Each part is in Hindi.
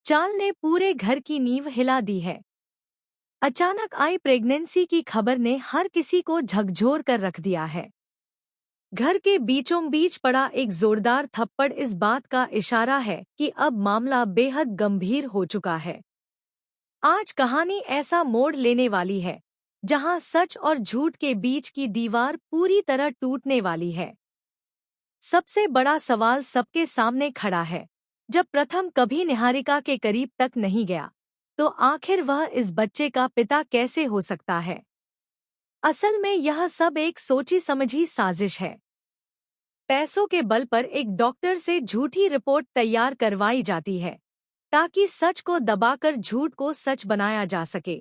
चाल ने पूरे घर की नींव हिला दी है। अचानक आई प्रेगनेंसी की खबर ने हर किसी को झकझोर कर रख दिया है। घर के बीचों बीच पड़ा एक जोरदार थप्पड़ इस बात का इशारा है कि अब मामला बेहद गंभीर हो चुका है। आज कहानी ऐसा मोड़ लेने वाली है जहां सच और झूठ के बीच की दीवार पूरी तरह टूटने वाली है। सबसे बड़ा सवाल सबके सामने खड़ा है। जब प्रथम कभी निहारिका के करीब तक नहीं गया, तो आखिर वह इस बच्चे का पिता कैसे हो सकता है? असल में यह सब एक सोची समझी साजिश है। पैसों के बल पर एक डॉक्टर से झूठी रिपोर्ट तैयार करवाई जाती है ताकि सच को दबाकर झूठ को सच बनाया जा सके।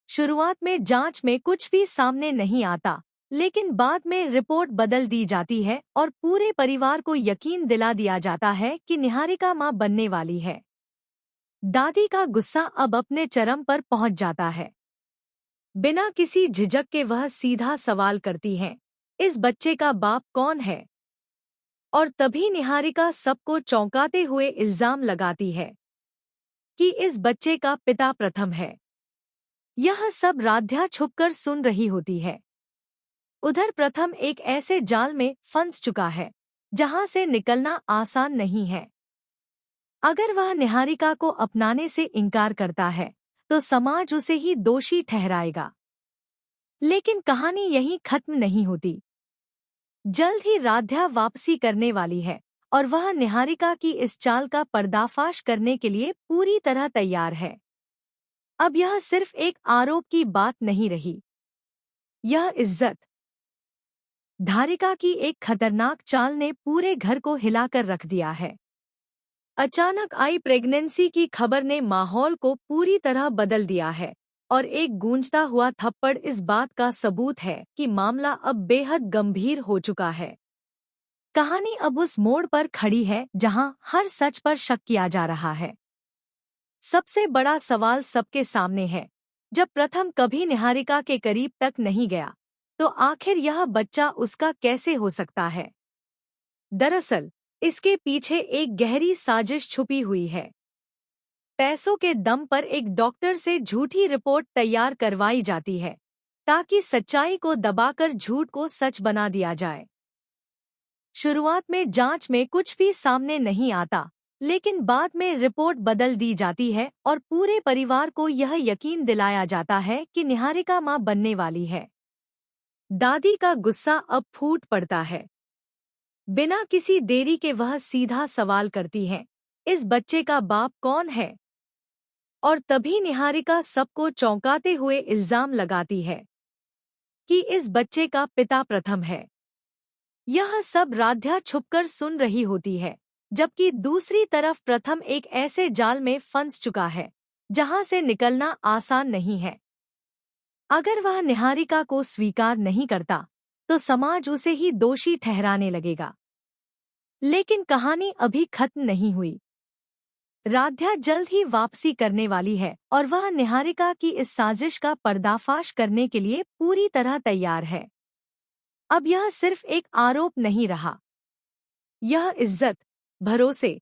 शुरुआत में जांच में कुछ भी सामने नहीं आता, लेकिन बाद में रिपोर्ट बदल दी जाती है और पूरे परिवार को यकीन दिला दिया जाता है कि निहारिका मां बनने वाली है। दादी का गुस्सा अब अपने चरम पर पहुंच जाता है। बिना किसी झिझक के वह सीधा सवाल करती हैं, इस बच्चे का बाप कौन है? और तभी निहारिका सबको चौंकाते हुए इल्जाम लगाती है कि इस बच्चे का पिता प्रथम है। यह सब राध्या छुपकर सुन रही होती है। उधर प्रथम एक ऐसे जाल में फंस चुका है जहां से निकलना आसान नहीं है। अगर वह निहारिका को अपनाने से इनकार करता है तो समाज उसे ही दोषी ठहराएगा। लेकिन कहानी यहीं खत्म नहीं होती। जल्द ही राध्या वापसी करने वाली है और वह निहारिका की इस चाल का पर्दाफाश करने के लिए पूरी तरह तैयार है। अब यह सिर्फ एक आरोप की बात नहीं रही, यह इज्जत धारिका की एक खतरनाक चाल ने पूरे घर को हिलाकर रख दिया है। अचानक आई प्रेगनेंसी की खबर ने माहौल को पूरी तरह बदल दिया है और एक गूंजता हुआ थप्पड़ इस बात का सबूत है कि मामला अब बेहद गंभीर हो चुका है। कहानी अब उस मोड़ पर खड़ी है जहां हर सच पर शक किया जा रहा है। सबसे बड़ा सवाल सबके सामने है, जब प्रथम कभी निहारिका के करीब तक नहीं गया, तो आखिर यह बच्चा उसका कैसे हो सकता है? दरअसल इसके पीछे एक गहरी साजिश छुपी हुई है। पैसों के दम पर एक डॉक्टर से झूठी रिपोर्ट तैयार करवाई जाती है ताकि सच्चाई को दबाकर झूठ को सच बना दिया जाए। शुरुआत में जांच में कुछ भी सामने नहीं आता, लेकिन बाद में रिपोर्ट बदल दी जाती है और पूरे परिवार को यह यकीन दिलाया जाता है कि निहारिका मां बनने वाली है। दादी का गुस्सा अब फूट पड़ता है। बिना किसी देरी के वह सीधा सवाल करती हैं, इस बच्चे का बाप कौन है? और तभी निहारिका सबको चौंकाते हुए इल्जाम लगाती है कि इस बच्चे का पिता प्रथम है। यह सब राध्या छुपकर सुन रही होती है, जबकि दूसरी तरफ प्रथम एक ऐसे जाल में फंस चुका है जहां से निकलना आसान नहीं है। अगर वह निहारिका को स्वीकार नहीं करता, तो समाज उसे ही दोषी ठहराने लगेगा। लेकिन कहानी अभी खत्म नहीं हुई। राध्या जल्द ही वापसी करने वाली है और वह निहारिका की इस साजिश का पर्दाफाश करने के लिए पूरी तरह तैयार है। अब यह सिर्फ एक आरोप नहीं रहा, यह इज्जत, भरोसे